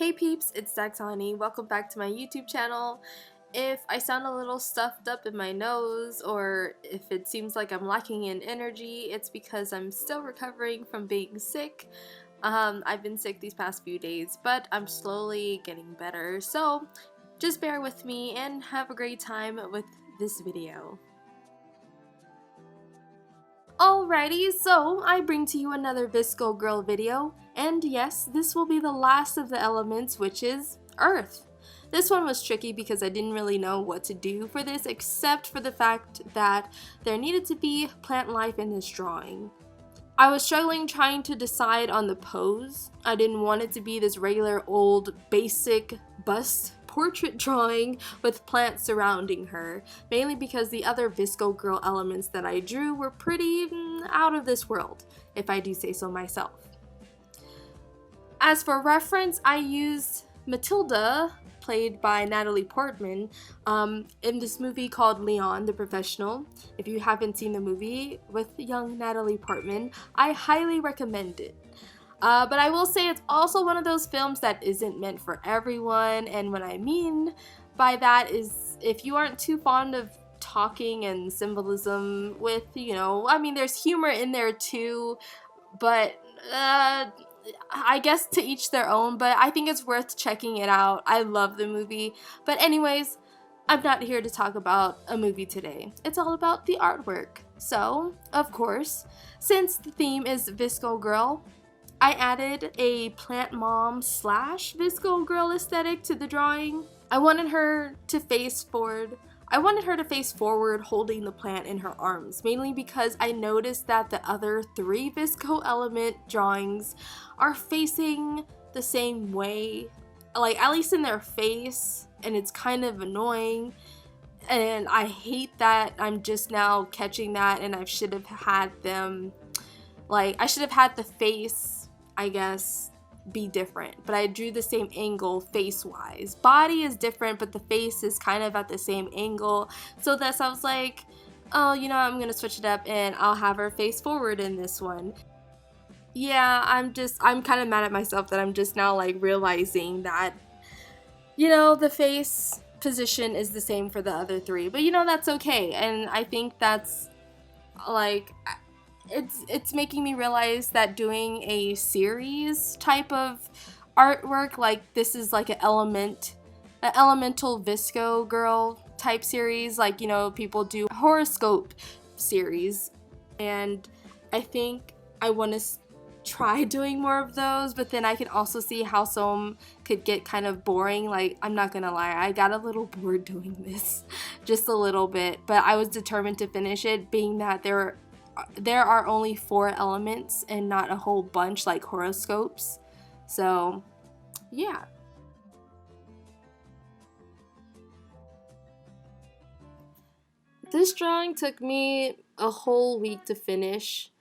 Hey peeps, it's Daxani. Welcome back to my YouTube channel. If I sound a little stuffed up in my nose or if it seems like I'm lacking in energy, it's because I'm still recovering from being sick. I've been sick these past few days, but I'm slowly getting better, so just bear with me and have a great time with this video. Alrighty, so I bring to you another VSCO girl video, and yes, this will be the last of the elements, which is Earth. This one was tricky because I didn't really know what to do for this except for the fact that there needed to be plant life in this drawing. I was struggling trying to decide on the pose. I didn't want it to be this regular old basic bust portrait drawing with plants surrounding her, mainly because the other VSCO girl elements that I drew were pretty out of this world, if I do say so myself. As for reference, I used Matilda, played by Natalie Portman, in this movie called Leon the Professional. If you haven't seen the movie with young Natalie Portman, I highly recommend it. But I will say it's also one of those films that isn't meant for everyone, and what I mean by that is if you aren't too fond of talking and symbolism with, I mean there's humor in there too, but I guess to each their own, but I think it's worth checking it out. I love the movie. But anyways, I'm not here to talk about a movie today. It's all about the artwork. So, of course, since the theme is VSCO girl, I added a plant mom / VSCO girl aesthetic to the drawing. I wanted her to face forward holding the plant in her arms, mainly because I noticed that the other 3 VSCO element drawings are facing the same way, like at least in their face, and it's kind of annoying. And I hate that I'm just now catching that, and I should have had them, I should have had the face, I guess, be different, but I drew the same angle face wise. Body is different, but the face is kind of at the same angle, so I was like, oh, I'm gonna switch it up and I'll have her face forward in this one. Yeah, I'm kind of mad at myself that I'm just now realizing that the face position is the same for the other 3, but that's okay, and I think that's it's making me realize that doing a series type of artwork, like this is like an elemental VSCO girl type series, people do horoscope series, and I think I want to try doing more of those, but then I can also see how some could get kind of boring. I'm not gonna lie, I got a little bored doing this, just a little bit, but I was determined to finish it, being that there are only 4 elements and not a whole bunch like horoscopes. So yeah. This drawing took me a whole week to finish,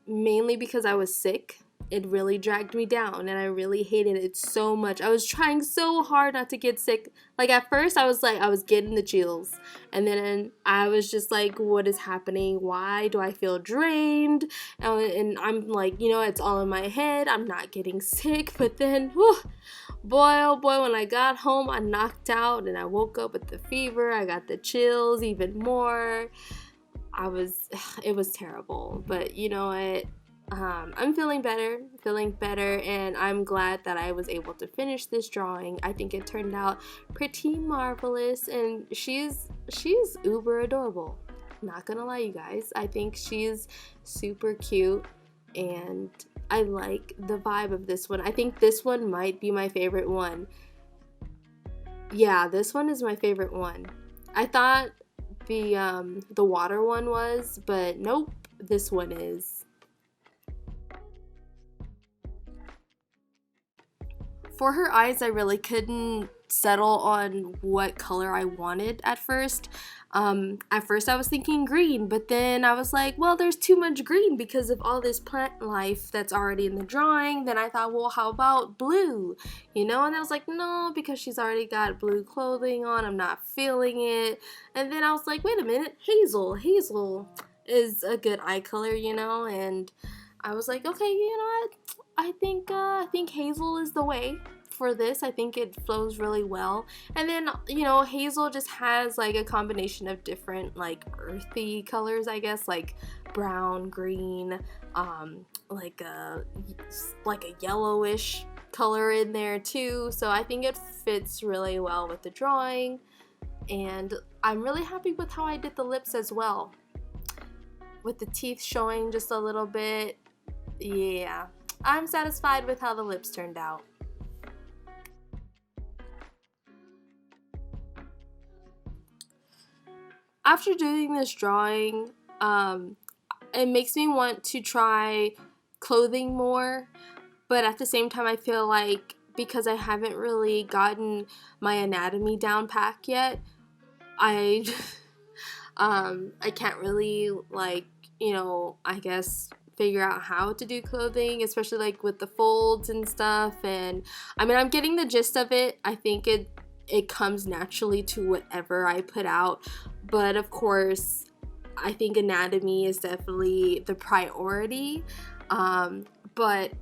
mainly because I was sick. It really dragged me down and I really hated it so much. I was trying so hard not to get sick. At first I was getting the chills, and then I was just like, what is happening? Why do I feel drained? And I'm like, it's all in my head. I'm not getting sick. But then, whew, boy oh boy, when I got home I knocked out and I woke up with the fever. I got the chills even more. It was terrible, but you know what? I'm feeling better, and I'm glad that I was able to finish this drawing. I think it turned out pretty marvelous, and she's uber adorable. Not gonna lie, you guys. I think she's super cute, and I like the vibe of this one. I think this one might be my favorite one. Yeah, this one is my favorite one. I thought the water one was, but nope, this one is. For her eyes, I really couldn't settle on what color I wanted at first. At first I was thinking green, but then I was like, well, there's too much green because of all this plant life that's already in the drawing. Then I thought, well, how about blue? And I was like, no, because she's already got blue clothing on, I'm not feeling it. And then I was like, wait a minute, hazel is a good eye color, and I was like, okay, you know what? I think hazel is the way. for this. I think it flows really well. And then, you know, Hazel just has like a combination of different like earthy colors, I guess, like brown, green, like a yellowish color in there too. So I think it fits really well with the drawing. And I'm really happy with how I did the lips as well, with the teeth showing just a little bit. Yeah, I'm satisfied with how the lips turned out. After doing this drawing, it makes me want to try clothing more, but at the same time I feel like because I haven't really gotten my anatomy down pat yet, I can't really, like, you know, I guess figure out how to do clothing, especially like with the folds and stuff. And I mean, I'm getting the gist of it. I think it comes naturally to whatever I put out, but of course I think anatomy is definitely the priority. But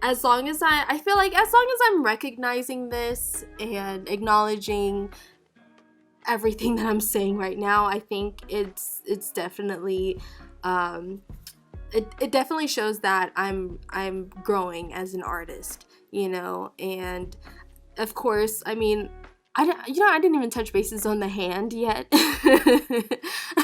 as long as I feel like as long as I'm recognizing this and acknowledging everything that I'm saying right now, I think it's definitely it definitely shows that I'm growing as an artist, you know. And of course, I mean, I didn't even touch bases on the hand yet,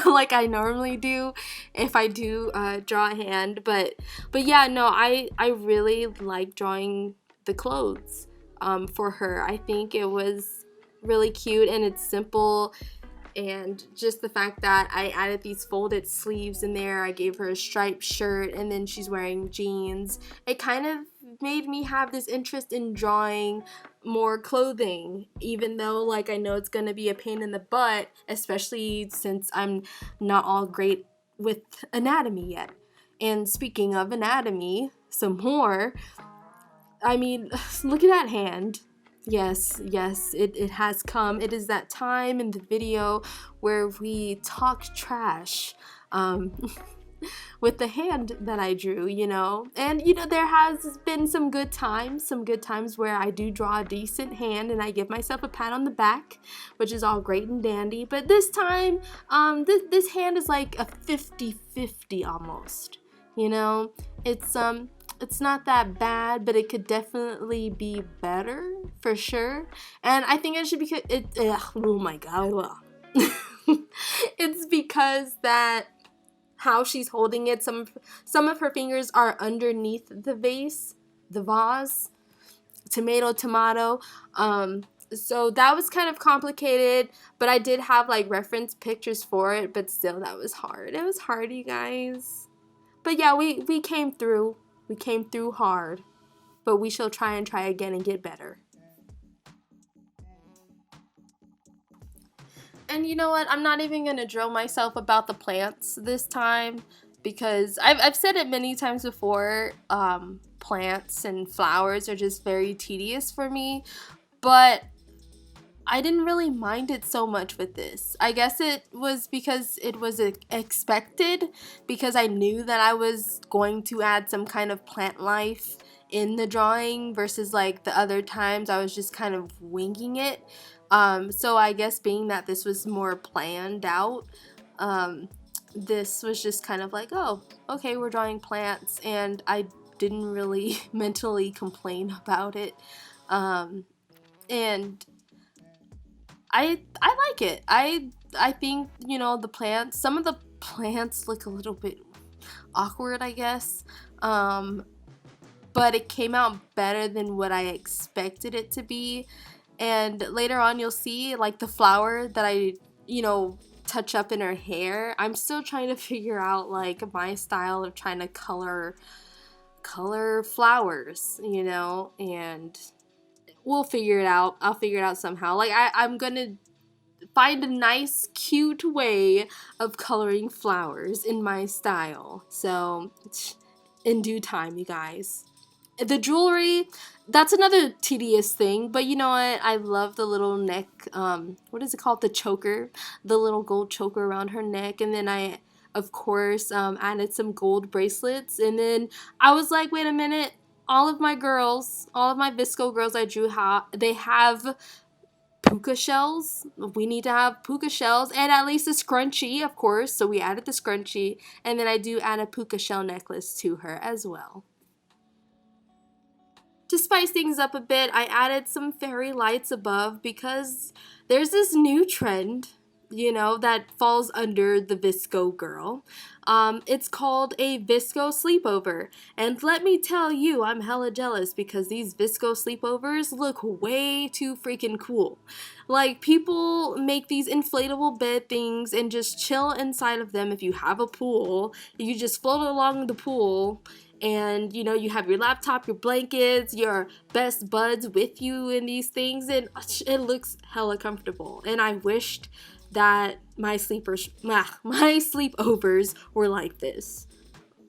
like I normally do if I do draw a hand. But yeah, no, I really like drawing the clothes for her. I think it was really cute and it's simple, and just the fact that I added these folded sleeves in there, I gave her a striped shirt, and then she's wearing jeans. It kind of made me have this interest in drawing more clothing, even though like I know it's gonna be a pain in the butt, especially since I'm not all great with anatomy yet. And speaking of anatomy, some more, I mean, look at that hand. Yes, it has come. It is that time in the video where we talk trash with the hand that I drew, you know. And, you know, there has been some good times where I do draw a decent hand and I give myself a pat on the back, which is all great and dandy. But this time, this hand is like a 50-50 almost, you know. It's not that bad, but it could definitely be better for sure. And I think it should be oh my god. It's because that how she's holding it, some of her fingers are underneath the vase, the vase, tomato. So that was kind of complicated, but I did have like reference pictures for it, but still that was hard. It was hard, you guys. But yeah, we came through. We came through hard, but we shall try again and get better. And you know what? I'm not even going to drill myself about the plants this time, because I've said it many times before, plants and flowers are just very tedious for me, but I didn't really mind it so much with this. I guess it was because it was expected, because I knew that I was going to add some kind of plant life in the drawing versus like the other times I was just kind of winging it. So I guess being that this was more planned out, this was just kind of like, oh, okay, we're drawing plants, and I didn't really mentally complain about it. And I like it. I think, you know, the plants, some of the plants look a little bit awkward, I guess. But it came out better than what I expected it to be. And later on you'll see like the flower that I, you know, touch up in her hair. I'm still trying to figure out like my style of trying to color flowers, you know, and we'll figure it out. I'll figure it out somehow. Like I'm gonna find a nice, cute way of coloring flowers in my style. So in due time, you guys. The jewelry, that's another tedious thing, but you know what? I love the little neck, what is it called? The choker, the little gold choker around her neck. And then I, of course, added some gold bracelets. And then I was like, wait a minute, all of my girls, all of my VSCO girls I drew, they have puka shells. We need to have puka shells and at least a scrunchie, of course. So we added the scrunchie, and then I do add a puka shell necklace to her as well. To spice things up a bit, I added some fairy lights above because there's this new trend, you know, that falls under the VSCO girl. It's called a VSCO sleepover. And let me tell you, I'm hella jealous because these VSCO sleepovers look way too freaking cool. Like, people make these inflatable bed things and just chill inside of them. If you have a pool, you just float along the pool, and you know, you have your laptop, your blankets, your best buds with you in these things, and it looks hella comfortable. And I wished that my sleepovers were like this.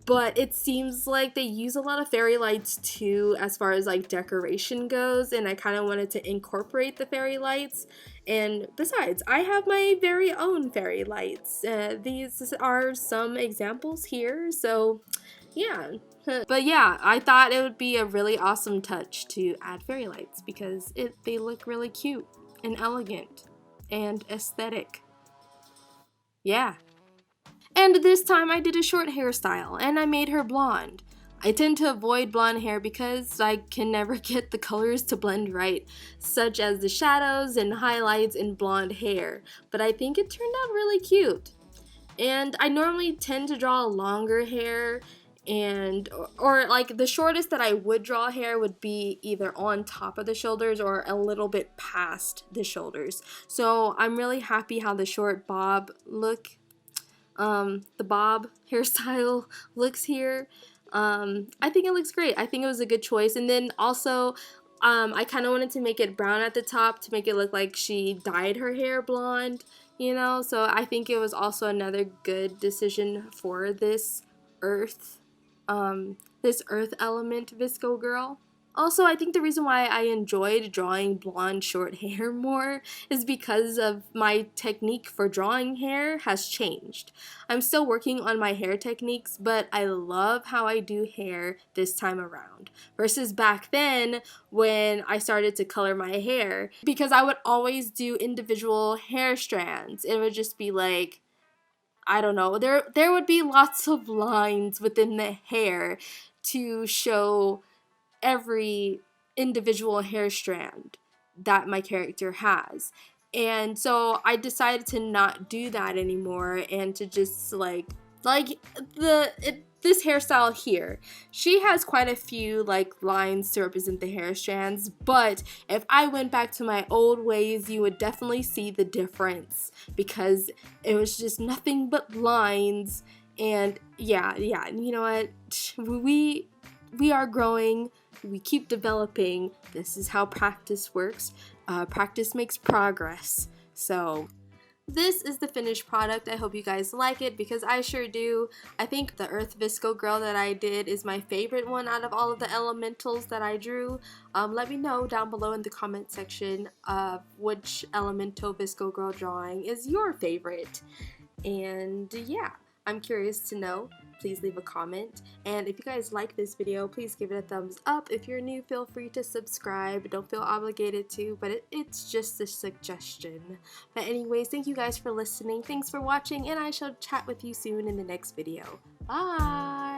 But it seems like they use a lot of fairy lights too as far as like decoration goes, and I kind of wanted to incorporate the fairy lights. And besides, I have my very own fairy lights. These are some examples here, so yeah. But yeah, I thought it would be a really awesome touch to add fairy lights because they look really cute and elegant and aesthetic. Yeah. And this time I did a short hairstyle and I made her blonde. I tend to avoid blonde hair because I can never get the colors to blend right, such as the shadows and highlights in blonde hair, but I think it turned out really cute. And I normally tend to draw longer hair, and or like the shortest that I would draw hair would be either on top of the shoulders or a little bit past the shoulders. So I'm really happy how the short bob look, the bob hairstyle looks here. I think it looks great. I think it was a good choice. And then also, I kind of wanted to make it brown at the top to make it look like she dyed her hair blonde, you know? So I think it was also another good decision for this earth element VSCO girl. Also, I think the reason why I enjoyed drawing blonde short hair more is because of my technique for drawing hair has changed. I'm still working on my hair techniques, but I love how I do hair this time around versus back then when I started to color my hair, because I would always do individual hair strands. It would just be like, I don't know, there would be lots of lines within the hair to show every individual hair strand that my character has. And so I decided to not do that anymore and to just this hairstyle here, she has quite a few like lines to represent the hair strands, but if I went back to my old ways, you would definitely see the difference because it was just nothing but lines. And yeah, you know what, we are growing, we keep developing. This is how practice works. Practice makes progress. So this is the finished product. I hope you guys like it because I sure do. I think the Earth VSCO girl that I did is my favorite one out of all of the elementals that I drew. Let me know down below in the comment section of which elemental VSCO girl drawing is your favorite. And yeah, I'm curious to know. Please leave a comment, and if you guys like this video, please give it a thumbs up. If you're new, feel free to subscribe. Don't feel obligated to, but it's just a suggestion. But anyways, thank you guys for listening, thanks for watching, and I shall chat with you soon in the next video. Bye!